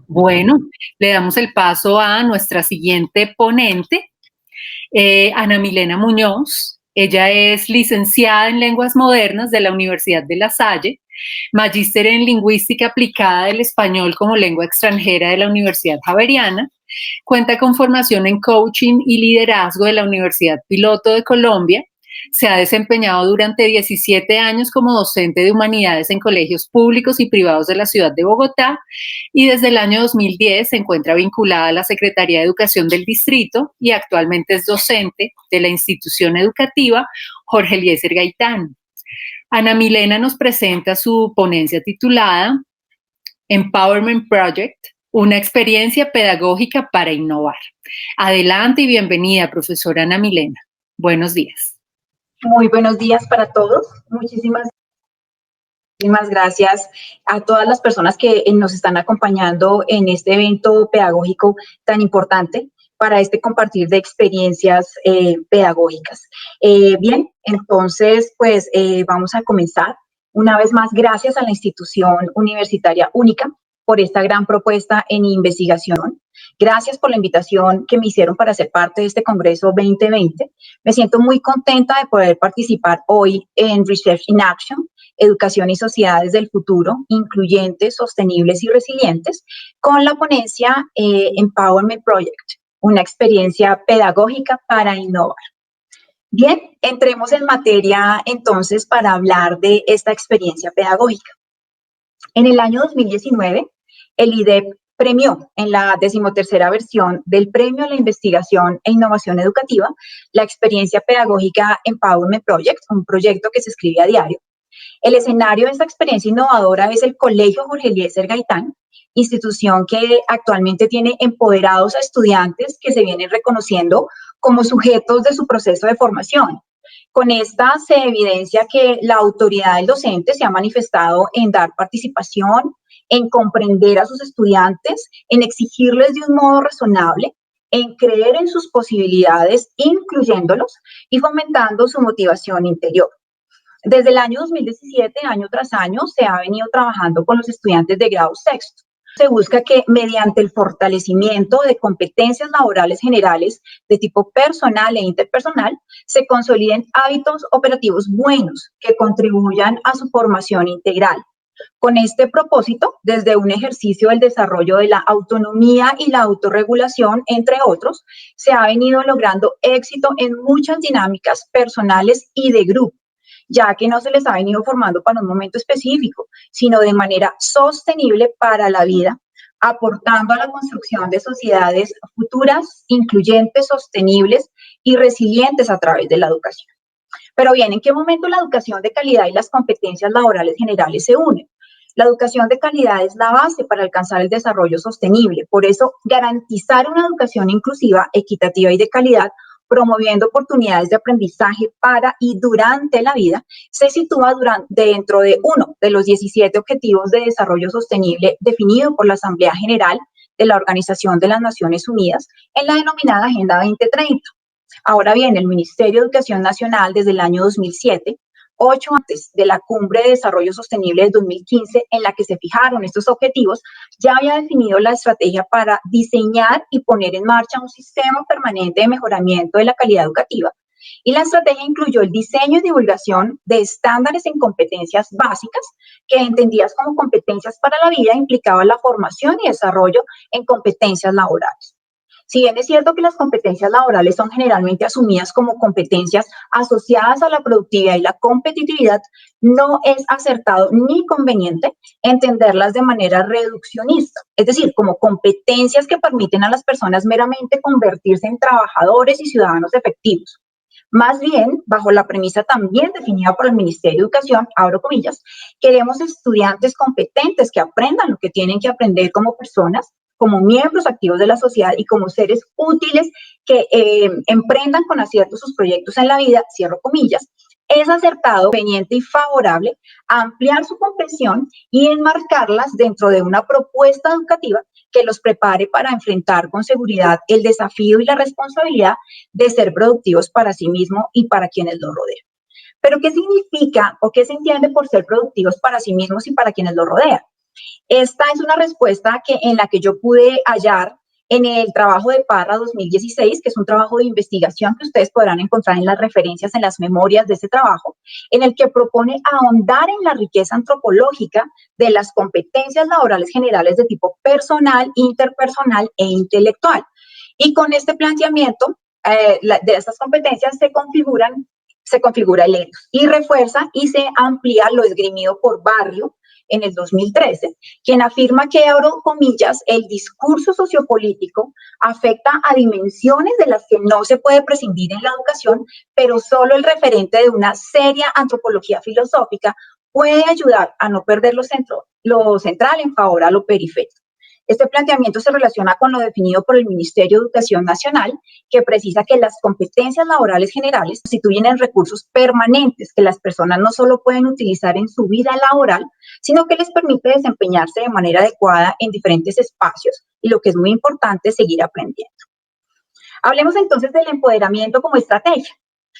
Bueno, le damos el paso a nuestra siguiente ponente, Ana Milena Muñoz. Ella es licenciada en Lenguas Modernas de la Universidad de La Salle, magíster en Lingüística Aplicada del Español como Lengua Extranjera de la Universidad Javeriana. Cuenta con formación en coaching y liderazgo de la Universidad Piloto de Colombia. Se ha desempeñado durante 17 años como docente de humanidades en colegios públicos y privados de la ciudad de Bogotá y desde el año 2010 se encuentra vinculada a la Secretaría de Educación del Distrito y actualmente es docente de la institución educativa Jorge Eliezer Gaitán. Ana Milena nos presenta su ponencia titulada Empowerment Project, una experiencia pedagógica para innovar. Adelante y bienvenida, profesora Ana Milena. Buenos días. Muy buenos días para todos. Muchísimas gracias a todas las personas que nos están acompañando en este evento pedagógico tan importante para este compartir de experiencias pedagógicas. Bien, entonces, pues vamos a comenzar. Una vez más, gracias a la institución universitaria única por esta gran propuesta en investigación. Gracias por la invitación que me hicieron para ser parte de este Congreso 2020. Me siento muy contenta de poder participar hoy en Research in Action, Educación y Sociedades del Futuro, Incluyentes, Sostenibles y Resilientes, con la ponencia Empowerment Project, una experiencia pedagógica para innovar. Bien, entremos en materia entonces para hablar de esta experiencia pedagógica. En el año 2019, el IDEP premió en la 13ª versión del Premio a la Investigación e Innovación Educativa la experiencia pedagógica Empowerment Project, un proyecto que se escribe a diario. El escenario de esta experiencia innovadora es el Colegio Jorge Eliezer Gaitán, institución que actualmente tiene empoderados a estudiantes que se vienen reconociendo como sujetos de su proceso de formación. Con esta se evidencia que la autoridad del docente se ha manifestado en dar participación, en comprender a sus estudiantes, en exigirles de un modo razonable, en creer en sus posibilidades, incluyéndolos y fomentando su motivación interior. Desde el año 2017, año tras año, se ha venido trabajando con los estudiantes de grado sexto. Se busca que mediante el fortalecimiento de competencias laborales generales de tipo personal e interpersonal, se consoliden hábitos operativos buenos que contribuyan a su formación integral. Con este propósito, desde un ejercicio del desarrollo de la autonomía y la autorregulación, entre otros, se ha venido logrando éxito en muchas dinámicas personales y de grupo, ya que no se les ha venido formando para un momento específico, sino de manera sostenible para la vida, aportando a la construcción de sociedades futuras, incluyentes, sostenibles y resilientes a través de la educación. Pero bien, ¿en qué momento la educación de calidad y las competencias laborales generales se unen? La educación de calidad es la base para alcanzar el desarrollo sostenible. Por eso, garantizar una educación inclusiva, equitativa y de calidad, promoviendo oportunidades de aprendizaje para y durante la vida, se sitúa dentro de uno de los 17 Objetivos de Desarrollo Sostenible definido por la Asamblea General de la Organización de las Naciones Unidas en la denominada Agenda 2030. Ahora bien, el Ministerio de Educación Nacional desde el año 2007, 8 antes de la Cumbre de Desarrollo Sostenible de 2015, en la que se fijaron estos objetivos, ya había definido la estrategia para diseñar y poner en marcha un sistema permanente de mejoramiento de la calidad educativa. Y la estrategia incluyó el diseño y divulgación de estándares en competencias básicas, que entendidas como competencias para la vida implicaban la formación y desarrollo en competencias laborales. Si bien es cierto que las competencias laborales son generalmente asumidas como competencias asociadas a la productividad y la competitividad, no es acertado ni conveniente entenderlas de manera reduccionista, es decir, como competencias que permiten a las personas meramente convertirse en trabajadores y ciudadanos efectivos. Más bien, bajo la premisa también definida por el Ministerio de Educación, abro comillas, queremos estudiantes competentes que aprendan lo que tienen que aprender como personas, como miembros activos de la sociedad y como seres útiles que emprendan con acierto sus proyectos en la vida, cierro comillas. Es acertado, conveniente y favorable ampliar su comprensión y enmarcarlas dentro de una propuesta educativa que los prepare para enfrentar con seguridad el desafío y la responsabilidad de ser productivos para sí mismos y para quienes los rodean. Pero ¿qué significa o qué se entiende por ser productivos para sí mismos y para quienes los rodean? Esta es una respuesta en la que yo pude hallar en el trabajo de Parra 2016, que es un trabajo de investigación que ustedes podrán encontrar en las referencias, en las memorias de ese trabajo, en el que propone ahondar en la riqueza antropológica de las competencias laborales generales de tipo personal, interpersonal e intelectual. Y con este planteamiento de estas competencias se configura el ethos y refuerza y se amplía lo esgrimido por Barrio en el 2013, quien afirma que, abro comillas, el discurso sociopolítico afecta a dimensiones de las que no se puede prescindir en la educación, pero solo el referente de una seria antropología filosófica puede ayudar a no perder lo central en favor a lo periférico. Este planteamiento se relaciona con lo definido por el Ministerio de Educación Nacional, que precisa que las competencias laborales generales constituyen recursos permanentes que las personas no solo pueden utilizar en su vida laboral, sino que les permite desempeñarse de manera adecuada en diferentes espacios y, lo que es muy importante, seguir aprendiendo. Hablemos entonces del empoderamiento como estrategia.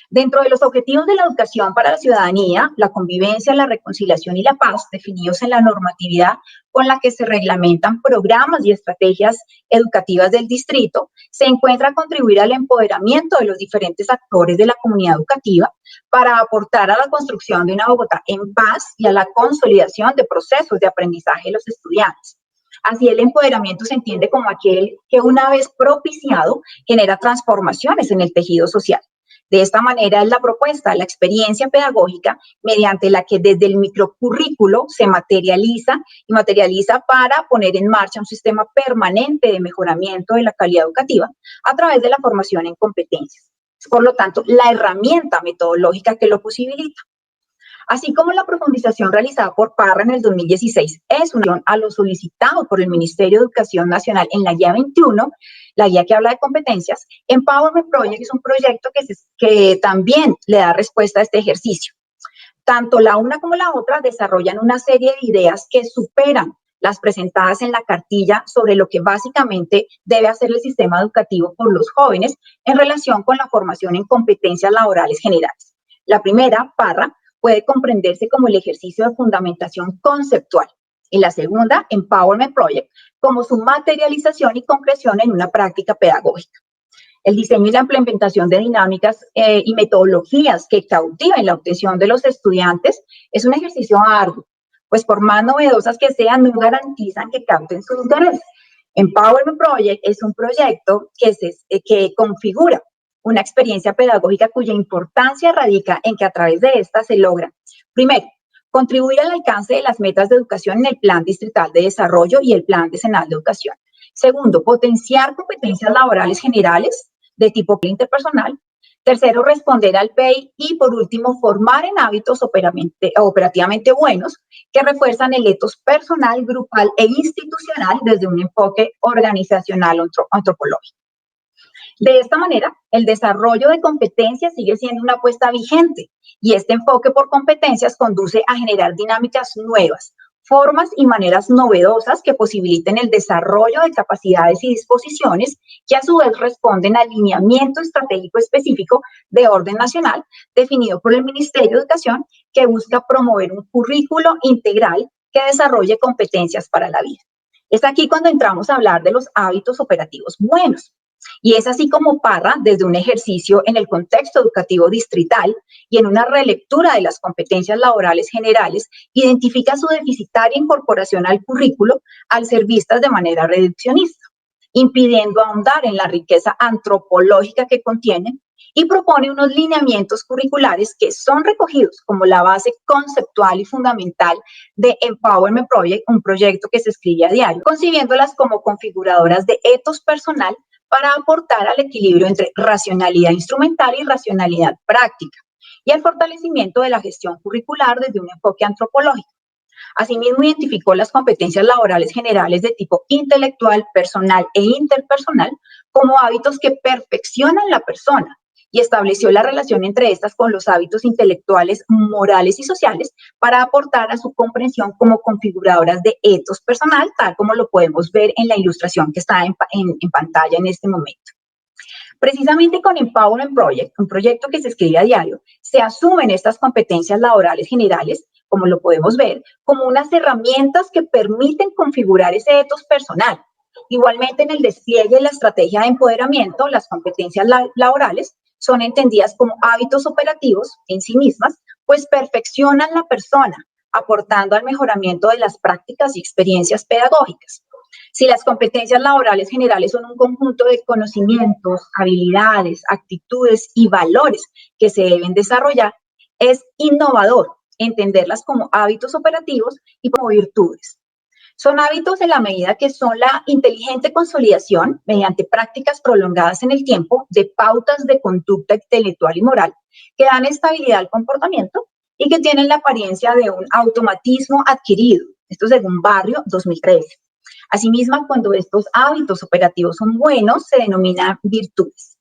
Dentro de los objetivos de la educación para la ciudadanía, la convivencia, la reconciliación y la paz, definidos en la normatividad con la que se reglamentan programas y estrategias educativas del distrito, se encuentra contribuir al empoderamiento de los diferentes actores de la comunidad educativa para aportar a la construcción de una Bogotá en paz y a la consolidación de procesos de aprendizaje de los estudiantes. Así, el empoderamiento se entiende como aquel que, una vez propiciado, genera transformaciones en el tejido social. De esta manera es la propuesta, la experiencia pedagógica, mediante la que desde el microcurrículo se materializa para poner en marcha un sistema permanente de mejoramiento de la calidad educativa a través de la formación en competencias. Es, por lo tanto, la herramienta metodológica que lo posibilita. Así como la profundización realizada por Parra en el 2016 es unión a lo solicitado por el Ministerio de Educación Nacional en la Guía 21, la guía que habla de competencias, Empowerment Project es un proyecto que también le da respuesta a este ejercicio. Tanto la una como la otra desarrollan una serie de ideas que superan las presentadas en la cartilla sobre lo que básicamente debe hacer el sistema educativo por los jóvenes en relación con la formación en competencias laborales generales. La primera, Parra, puede comprenderse como el ejercicio de fundamentación conceptual. Y la segunda, Empowerment Project, como su materialización y concreción en una práctica pedagógica. El diseño y la implementación de dinámicas y metodologías que cautiven la obtención de los estudiantes es un ejercicio arduo, pues por más novedosas que sean, no garantizan que capten su interés. Empowerment Project es un proyecto que configura una experiencia pedagógica cuya importancia radica en que a través de esta se logra, primero, contribuir al alcance de las metas de educación en el Plan Distrital de Desarrollo y el Plan Decenal de Educación. Segundo, potenciar competencias laborales generales de tipo interpersonal. Tercero, responder al PEI. Y por último, formar en hábitos operativamente buenos que refuerzan el ethos personal, grupal e institucional desde un enfoque organizacional antropológico. De esta manera, el desarrollo de competencias sigue siendo una apuesta vigente y este enfoque por competencias conduce a generar dinámicas nuevas, formas y maneras novedosas que posibiliten el desarrollo de capacidades y disposiciones que a su vez responden al lineamiento estratégico específico de orden nacional definido por el Ministerio de Educación, que busca promover un currículo integral que desarrolle competencias para la vida. Es aquí cuando entramos a hablar de los hábitos operativos buenos. Y es así como Parra, desde un ejercicio en el contexto educativo distrital y en una relectura de las competencias laborales generales, identifica su deficitaria incorporación al currículo al ser vistas de manera reduccionista, impidiendo ahondar en la riqueza antropológica que contienen, y propone unos lineamientos curriculares que son recogidos como la base conceptual y fundamental de Empowerment Project, un proyecto que se escribe a diario, concibiéndolas como configuradoras de ethos personal para aportar al equilibrio entre racionalidad instrumental y racionalidad práctica, y al fortalecimiento de la gestión curricular desde un enfoque antropológico. Asimismo, identificó las competencias laborales generales de tipo intelectual, personal e interpersonal como hábitos que perfeccionan la persona y estableció la relación entre estas con los hábitos intelectuales, morales y sociales para aportar a su comprensión como configuradoras de ethos personal, tal como lo podemos ver en la ilustración que está en pantalla en este momento. Precisamente con Empowerment Project, un proyecto que se escribe a diario, se asumen estas competencias laborales generales como lo podemos ver, como unas herramientas que permiten configurar ese ethos personal. Igualmente, en el despliegue de la estrategia de empoderamiento, las competencias laborales son entendidas como hábitos operativos en sí mismas, pues perfeccionan la persona, aportando al mejoramiento de las prácticas y experiencias pedagógicas. Si las competencias laborales generales son un conjunto de conocimientos, habilidades, actitudes y valores que se deben desarrollar, es innovador entenderlas como hábitos operativos y como virtudes. Son hábitos en la medida que son la inteligente consolidación, mediante prácticas prolongadas en el tiempo, de pautas de conducta intelectual y moral que dan estabilidad al comportamiento y que tienen la apariencia de un automatismo adquirido. Esto según Barrio 2013. Asimismo, cuando estos hábitos operativos son buenos, se denominan virtudes.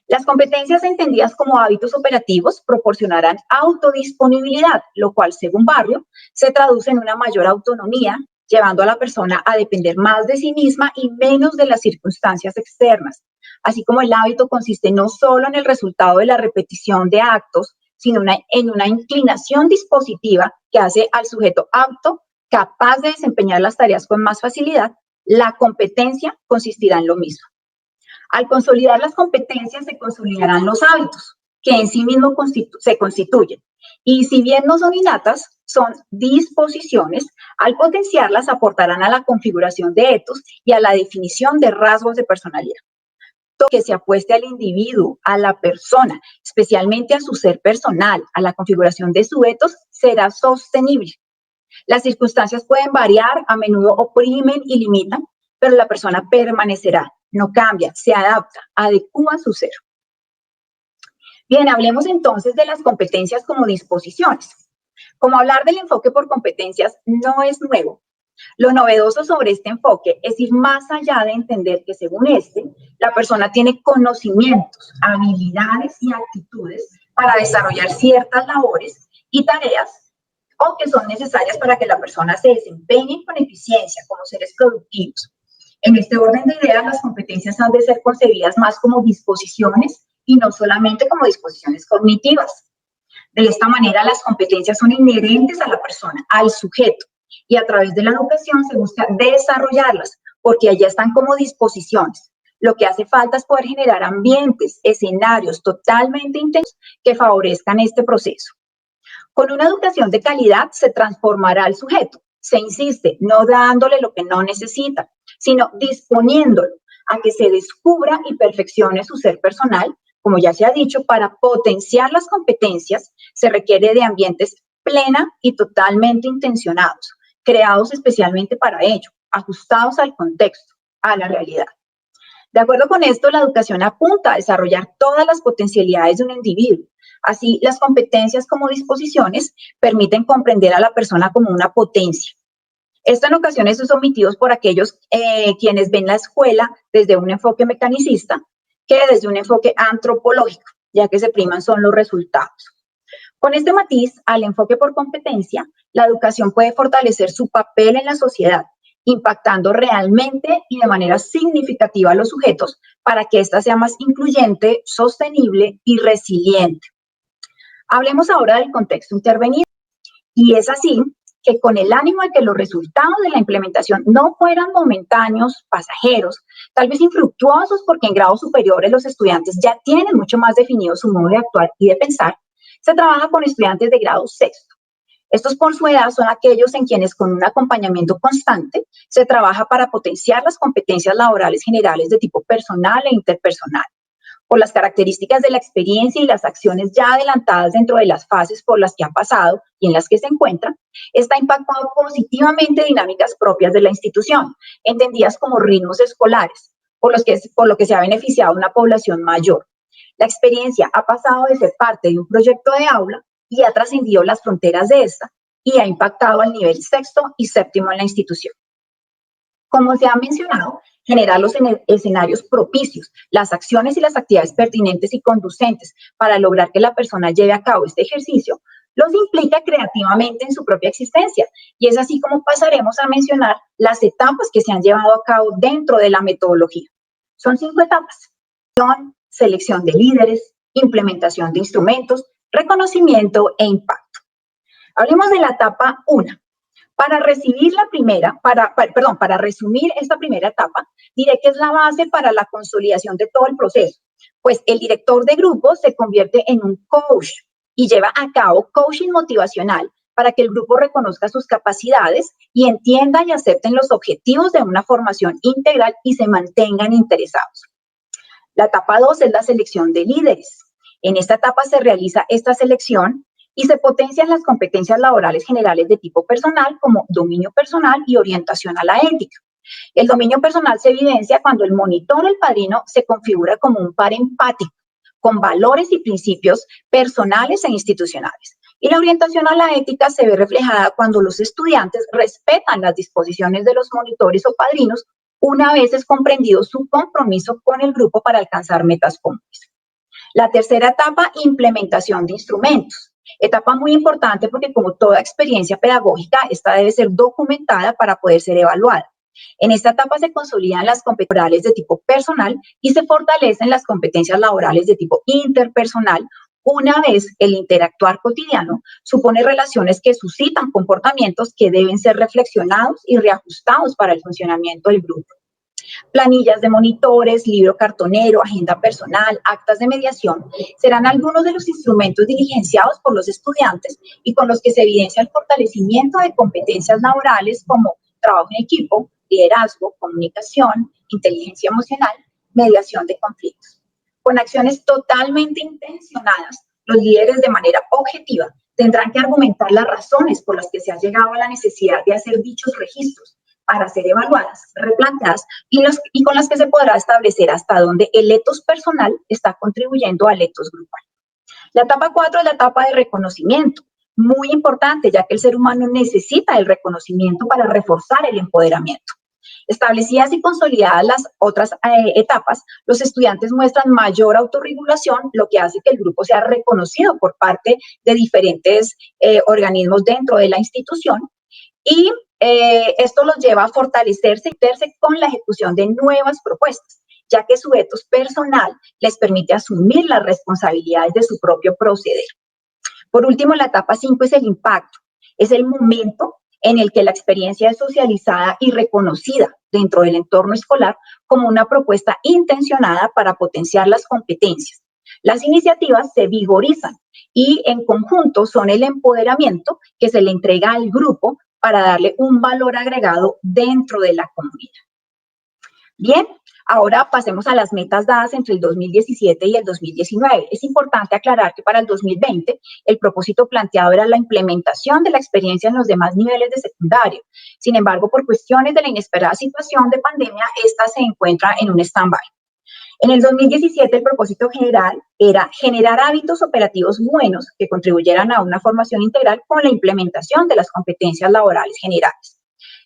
Las competencias entendidas como hábitos operativos proporcionarán autodisponibilidad, lo cual, según Barrio, se traduce en una mayor autonomía, llevando a la persona a depender más de sí misma y menos de las circunstancias externas. Así como el hábito consiste no solo en el resultado de la repetición de actos, sino en una inclinación dispositiva que hace al sujeto apto, capaz de desempeñar las tareas con más facilidad, la competencia consistirá en lo mismo. Al consolidar las competencias se consolidarán los hábitos, que en sí mismos se constituyen. Y si bien no son innatas, son disposiciones, al potenciarlas aportarán a la configuración de ethos y a la definición de rasgos de personalidad. Todo que se apueste al individuo, a la persona, especialmente a su ser personal, a la configuración de su ethos, será sostenible. Las circunstancias pueden variar, a menudo oprimen y limitan, pero la persona permanecerá, no cambia, se adapta, adecúa a su ser. Bien, hablemos entonces de las competencias como disposiciones. Como hablar del enfoque por competencias no es nuevo. Lo novedoso sobre este enfoque es ir más allá de entender que, según la persona tiene conocimientos, habilidades y actitudes para desarrollar ciertas labores y tareas o que son necesarias para que la persona se desempeñe con eficiencia como seres productivos. En este orden de ideas, las competencias han de ser concebidas más como disposiciones y no solamente como disposiciones cognitivas. De esta manera, las competencias son inherentes a la persona, al sujeto, y a través de la educación se busca desarrollarlas, porque allá están como disposiciones. Lo que hace falta es poder generar ambientes, escenarios totalmente intensos que favorezcan este proceso. Con una educación de calidad se transformará el sujeto. Se insiste, no dándole lo que no necesita, sino disponiéndolo a que se descubra y perfeccione su ser personal. Como ya se ha dicho, para potenciar las competencias se requiere de ambientes plena y totalmente intencionados, creados especialmente para ello, ajustados al contexto, a la realidad. De acuerdo con esto, la educación apunta a desarrollar todas las potencialidades de un individuo. Así, las competencias como disposiciones permiten comprender a la persona como una potencia. Esto en ocasiones es omitido por aquellos quienes ven la escuela desde un enfoque mecanicista que desde un enfoque antropológico, ya que se priman son los resultados. Con este matiz, al enfoque por competencia, la educación puede fortalecer su papel en la sociedad, impactando realmente y de manera significativa a los sujetos para que ésta sea más incluyente, sostenible y resiliente. Hablemos ahora del contexto intervenido. Y es así que con el ánimo de que los resultados de la implementación no fueran momentáneos, pasajeros, tal vez infructuosos, porque en grados superiores los estudiantes ya tienen mucho más definido su modo de actuar y de pensar, se trabaja con estudiantes de grado sexto. Estos por su edad son aquellos en quienes con un acompañamiento constante se trabaja para potenciar las competencias laborales generales de tipo personal e interpersonal. Por las características de la experiencia y las acciones ya adelantadas dentro de las fases por las que ha pasado y en las que se encuentra, está impactado positivamente dinámicas propias de la institución, entendidas como ritmos escolares, por lo que se ha beneficiado una población mayor. La experiencia ha pasado de ser parte de un proyecto de aula y ha trascendido las fronteras de esta y ha impactado al nivel sexto y séptimo en la institución. Como se ha mencionado, generar los escenarios propicios, las acciones y las actividades pertinentes y conducentes para lograr que la persona lleve a cabo este ejercicio, los implica creativamente en su propia existencia. Y es así como pasaremos a mencionar las etapas que se han llevado a cabo dentro de la metodología. Son 5 etapas: selección de líderes, implementación de instrumentos, reconocimiento e impacto. Hablemos de la etapa 1. Para resumir esta primera etapa, diré que es la base para la consolidación de todo el proceso, pues el director de grupo se convierte en un coach y lleva a cabo coaching motivacional para que el grupo reconozca sus capacidades y entienda y acepten los objetivos de una formación integral y se mantengan interesados. La etapa 2 es la selección de líderes. En esta etapa se realiza esta selección y se potencian las competencias laborales generales de tipo personal, como dominio personal y orientación a la ética. El dominio personal se evidencia cuando el monitor o el padrino se configura como un par empático, con valores y principios personales e institucionales. Y la orientación a la ética se ve reflejada cuando los estudiantes respetan las disposiciones de los monitores o padrinos una vez es comprendido su compromiso con el grupo para alcanzar metas comunes. La tercera etapa, implementación de instrumentos. Etapa muy importante porque, como toda experiencia pedagógica, esta debe ser documentada para poder ser evaluada. En esta etapa se consolidan las competencias laborales de tipo personal y se fortalecen las competencias laborales de tipo interpersonal, una vez el interactuar cotidiano supone relaciones que suscitan comportamientos que deben ser reflexionados y reajustados para el funcionamiento del grupo. Planillas de monitores, libro cartonero, agenda personal, actas de mediación serán algunos de los instrumentos diligenciados por los estudiantes y con los que se evidencia el fortalecimiento de competencias laborales como trabajo en equipo, liderazgo, comunicación, inteligencia emocional, mediación de conflictos. Con acciones totalmente intencionadas, los líderes de manera objetiva tendrán que argumentar las razones por las que se ha llegado a la necesidad de hacer dichos registros para ser evaluadas, replanteadas y con las que se podrá establecer hasta dónde el etos personal está contribuyendo al etos grupal. La etapa 4 es la etapa de reconocimiento, muy importante ya que el ser humano necesita el reconocimiento para reforzar el empoderamiento. Establecidas y consolidadas las otras etapas, los estudiantes muestran mayor autorregulación, lo que hace que el grupo sea reconocido por parte de diferentes organismos dentro de la institución y esto los lleva a fortalecerse y verse con la ejecución de nuevas propuestas, ya que su etos personal les permite asumir las responsabilidades de su propio proceder. Por último, la etapa 5 es el impacto. Es el momento en el que la experiencia es socializada y reconocida dentro del entorno escolar como una propuesta intencionada para potenciar las competencias. Las iniciativas se vigorizan y en conjunto son el empoderamiento que se le entrega al grupo para darle un valor agregado dentro de la comunidad. Bien, ahora pasemos a las metas dadas entre el 2017 y el 2019. Es importante aclarar que para el 2020 el propósito planteado era la implementación de la experiencia en los demás niveles de secundario. Sin embargo, por cuestiones de la inesperada situación de pandemia, esta se encuentra en un stand-by. En el 2017 el propósito general era generar hábitos operativos buenos que contribuyeran a una formación integral con la implementación de las competencias laborales generales.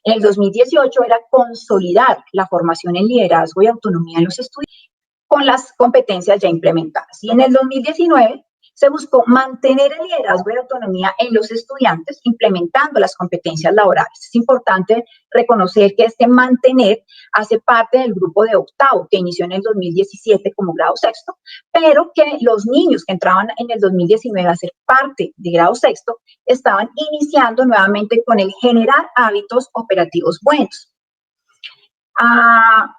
En el 2018 era consolidar la formación en liderazgo y autonomía en los estudiantes con las competencias ya implementadas. Y en el 2019 se buscó mantener el liderazgo y autonomía en los estudiantes implementando las competencias laborales. Es importante reconocer que este mantener hace parte del grupo de octavo que inició en el 2017 como grado sexto, pero que los niños que entraban en el 2019 a ser parte de grado sexto estaban iniciando nuevamente con el generar hábitos operativos buenos.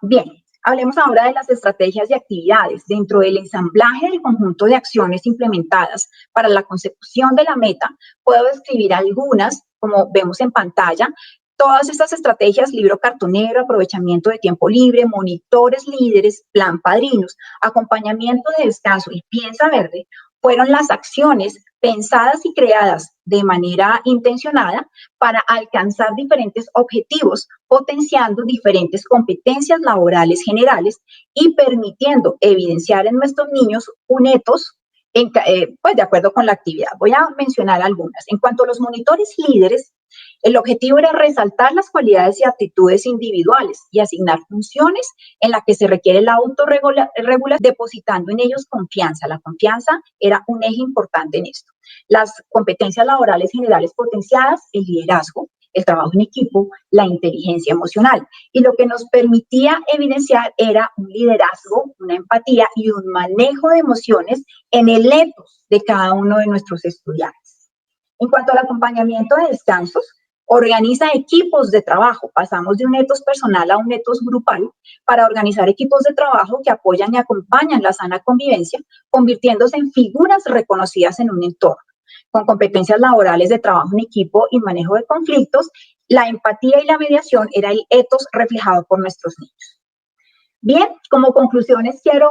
Bien. Hablemos ahora de las estrategias y actividades. Dentro del ensamblaje del conjunto de acciones implementadas para la consecución de la meta, puedo describir algunas, como vemos en pantalla. Todas estas estrategias, libro cartonero, aprovechamiento de tiempo libre, monitores líderes, plan padrinos, acompañamiento de descanso y piensa verde, fueron las acciones pensadas y creadas de manera intencionada para alcanzar diferentes objetivos, potenciando diferentes competencias laborales generales y permitiendo evidenciar en nuestros niños un etos pues de acuerdo con la actividad. Voy a mencionar algunas. En cuanto a los monitores líderes, el objetivo era resaltar las cualidades y aptitudes individuales y asignar funciones en las que se requiere la autorregulación, depositando en ellos confianza. La confianza era un eje importante en esto. Las competencias laborales generales potenciadas, el liderazgo, el trabajo en equipo, la inteligencia emocional. Y lo que nos permitía evidenciar era un liderazgo, una empatía y un manejo de emociones en el etos de cada uno de nuestros estudiantes. En cuanto al acompañamiento de descansos, organiza equipos de trabajo. Pasamos de un etos personal a un etos grupal para organizar equipos de trabajo que apoyan y acompañan la sana convivencia, convirtiéndose en figuras reconocidas en un entorno, con competencias laborales de trabajo en equipo y manejo de conflictos. La empatía y la mediación era el etos reflejado por nuestros niños. Bien, como conclusiones quiero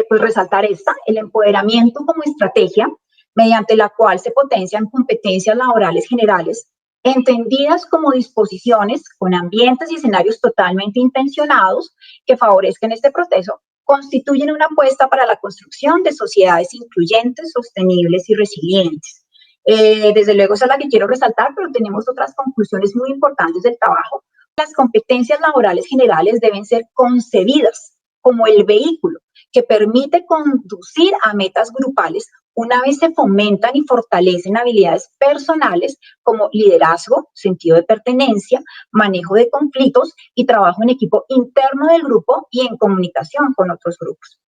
pues resaltar el empoderamiento como estrategia mediante la cual se potencian competencias laborales generales, entendidas como disposiciones con ambientes y escenarios totalmente intencionados que favorezcan este proceso, constituyen una apuesta para la construcción de sociedades incluyentes, sostenibles y resilientes. Desde luego esa es la que quiero resaltar, pero tenemos otras conclusiones muy importantes del trabajo. Las competencias laborales generales deben ser concebidas como el vehículo que permite conducir a metas grupales una vez se fomentan y fortalecen habilidades personales como liderazgo, sentido de pertenencia, manejo de conflictos y trabajo en equipo interno del grupo y en comunicación con otros grupos.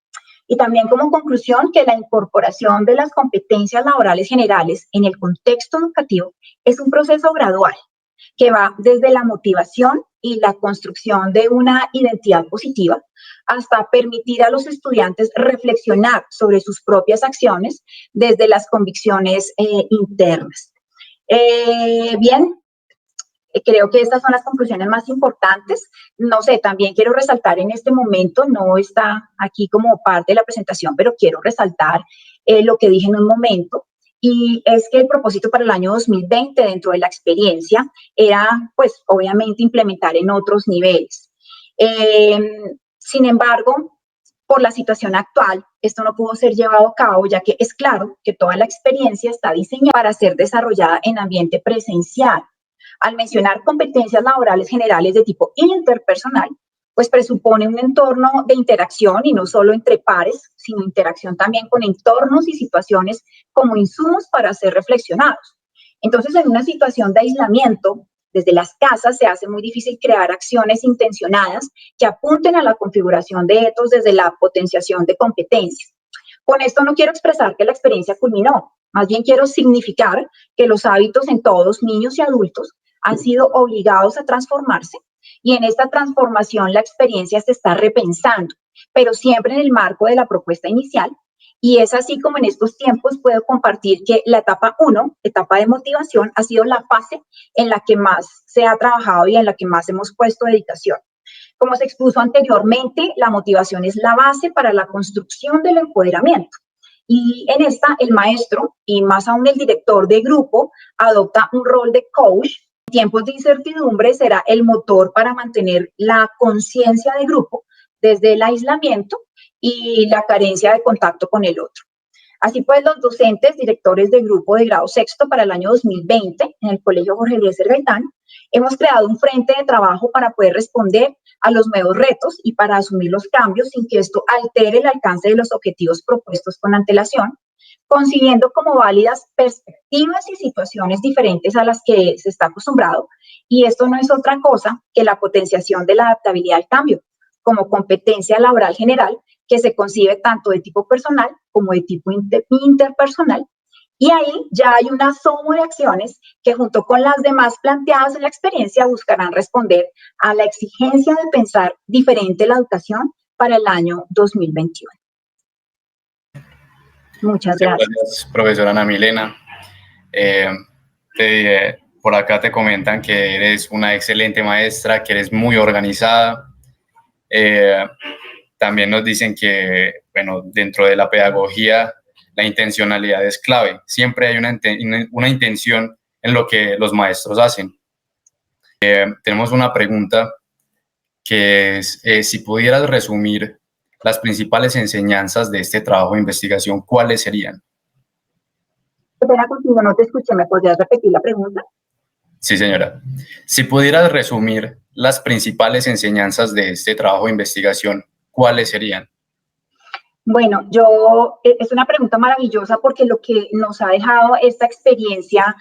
Y también como conclusión que la incorporación de las competencias laborales generales en el contexto educativo es un proceso gradual que va desde la motivación y la construcción de una identidad positiva hasta permitir a los estudiantes reflexionar sobre sus propias acciones desde las convicciones internas. Bien, creo que estas son las conclusiones más importantes. No sé, también quiero resaltar en este momento, no está aquí como parte de la presentación, pero quiero resaltar lo que dije en un momento, y es que el propósito para el año 2020 dentro de la experiencia era, pues, obviamente implementar en otros niveles. Sin embargo, por la situación actual, esto no pudo ser llevado a cabo, ya que es claro que toda la experiencia está diseñada para ser desarrollada en ambiente presencial. Al mencionar competencias laborales generales de tipo interpersonal, pues presupone un entorno de interacción y no solo entre pares, sino interacción también con entornos y situaciones como insumos para ser reflexionados. Entonces, en una situación de aislamiento, desde las casas se hace muy difícil crear acciones intencionadas que apunten a la configuración de etos desde la potenciación de competencias. Con esto no quiero expresar que la experiencia culminó, más bien quiero significar que los hábitos en todos, niños y adultos, han sido obligados a transformarse y en esta transformación la experiencia se está repensando, pero siempre en el marco de la propuesta inicial. Y es así como en estos tiempos puedo compartir que la etapa 1, etapa de motivación, ha sido la fase en la que más se ha trabajado y en la que más hemos puesto dedicación. Como se expuso anteriormente, la motivación es la base para la construcción del empoderamiento. Y en esta, el maestro y más aún el director de grupo adopta un rol de coach. En tiempos de incertidumbre será el motor para mantener la conciencia de grupo desde el aislamiento y la carencia de contacto con el otro. Así pues, los docentes, directores de grupo de grado sexto para el año 2020 en el Colegio Jorge Eliezer Gaitán, hemos creado un frente de trabajo para poder responder a los nuevos retos y para asumir los cambios sin que esto altere el alcance de los objetivos propuestos con antelación, concibiendo como válidas perspectivas y situaciones diferentes a las que se está acostumbrado. Y esto no es otra cosa que la potenciación de la adaptabilidad al cambio, como competencia laboral general que se concibe tanto de tipo personal como de tipo interpersonal. Y ahí ya hay una suma de acciones que junto con las demás planteadas en la experiencia buscarán responder a la exigencia de pensar diferente la educación para el año 2021. Muchas gracias. Gracias, profesora Ana Milena. Por acá te comentan que eres una excelente maestra, que eres muy organizada. También nos dicen que, bueno, dentro de la pedagogía, la intencionalidad es clave. Siempre hay una intención en lo que los maestros hacen. Tenemos una pregunta que es, si pudieras resumir las principales enseñanzas de este trabajo de investigación, ¿cuáles serían? Espera, contigo, no te escuché, ¿me podrías repetir la pregunta? Sí, señora. Si pudieras resumir las principales enseñanzas de este trabajo de investigación, ¿cuáles serían? Bueno, es una pregunta maravillosa porque lo que nos ha dejado esta experiencia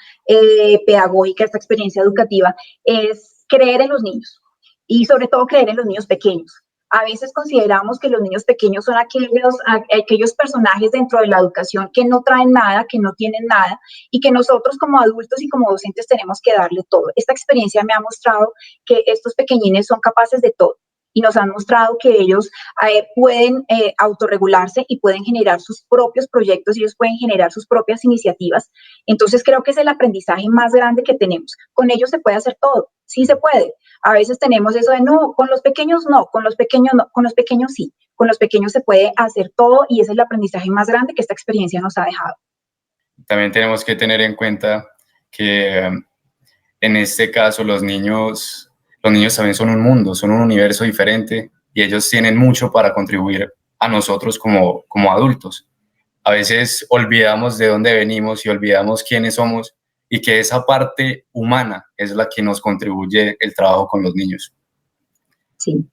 pedagógica, esta experiencia educativa, es creer en los niños y sobre todo creer en los niños pequeños. A veces consideramos que los niños pequeños son aquellos personajes dentro de la educación que no traen nada, que no tienen nada, y que nosotros como adultos y como docentes tenemos que darle todo. Esta experiencia me ha mostrado que estos pequeñines son capaces de todo, y nos han mostrado que ellos pueden autorregularse y pueden generar sus propios proyectos, y ellos pueden generar sus propias iniciativas. Entonces creo que es el aprendizaje más grande que tenemos. Con ellos se puede hacer todo, sí se puede. A veces tenemos eso de no, con los pequeños no, con los pequeños no, con los pequeños sí. Con los pequeños se puede hacer todo, y ese es el aprendizaje más grande que esta experiencia nos ha dejado. También tenemos que tener en cuenta que en este caso los niños también son un mundo, son un universo diferente, y ellos tienen mucho para contribuir a nosotros como adultos. A veces olvidamos de dónde venimos y olvidamos quiénes somos, y que esa parte humana es la que nos contribuye el trabajo con los niños. Sí.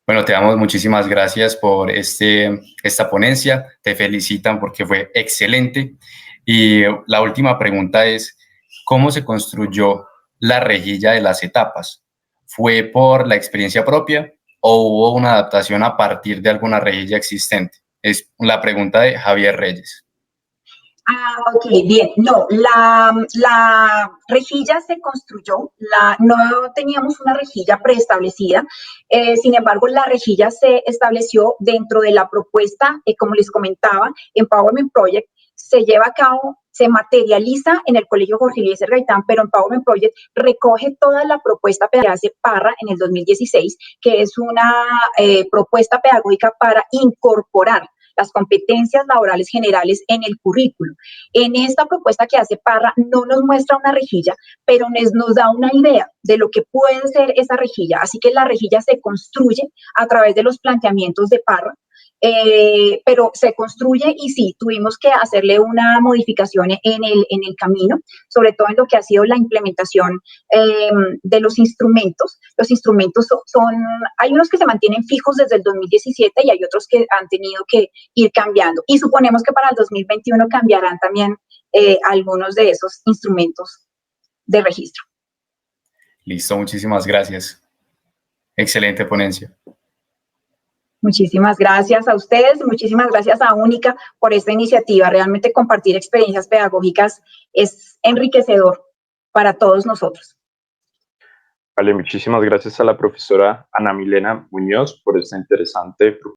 Bueno, te damos muchísimas gracias por esta ponencia. Te felicitan porque fue excelente. Y la última pregunta es, ¿cómo se construyó la rejilla de las etapas? ¿Fue por la experiencia propia o hubo una adaptación a partir de alguna rejilla existente? Es la pregunta de Javier Reyes. Ok, bien. No, la rejilla se construyó, no teníamos una rejilla preestablecida, sin embargo, la rejilla se estableció dentro de la propuesta, como les comentaba, Empowerment Project se lleva a cabo, se materializa en el Colegio Jorge Eliezer Gaitán, pero Empowerment Project recoge toda la propuesta que hace Parra en el 2016, que es una propuesta pedagógica para incorporar las competencias laborales generales en el currículo. En esta propuesta que hace Parra no nos muestra una rejilla, pero nos da una idea de lo que puede ser esa rejilla. Así que la rejilla se construye a través de los planteamientos de Parra, pero se construye, y sí, tuvimos que hacerle una modificación en el camino, sobre todo en lo que ha sido la implementación de los instrumentos. Los instrumentos hay unos que se mantienen fijos desde el 2017 y hay otros que han tenido que ir cambiando, y suponemos que para el 2021 cambiarán también algunos de esos instrumentos de registro. Listo, muchísimas gracias. Excelente ponencia. Muchísimas gracias a ustedes, muchísimas gracias a Única por esta iniciativa. Realmente compartir experiencias pedagógicas es enriquecedor para todos nosotros. Vale, muchísimas gracias a la profesora Ana Milena Muñoz por esta interesante propuesta.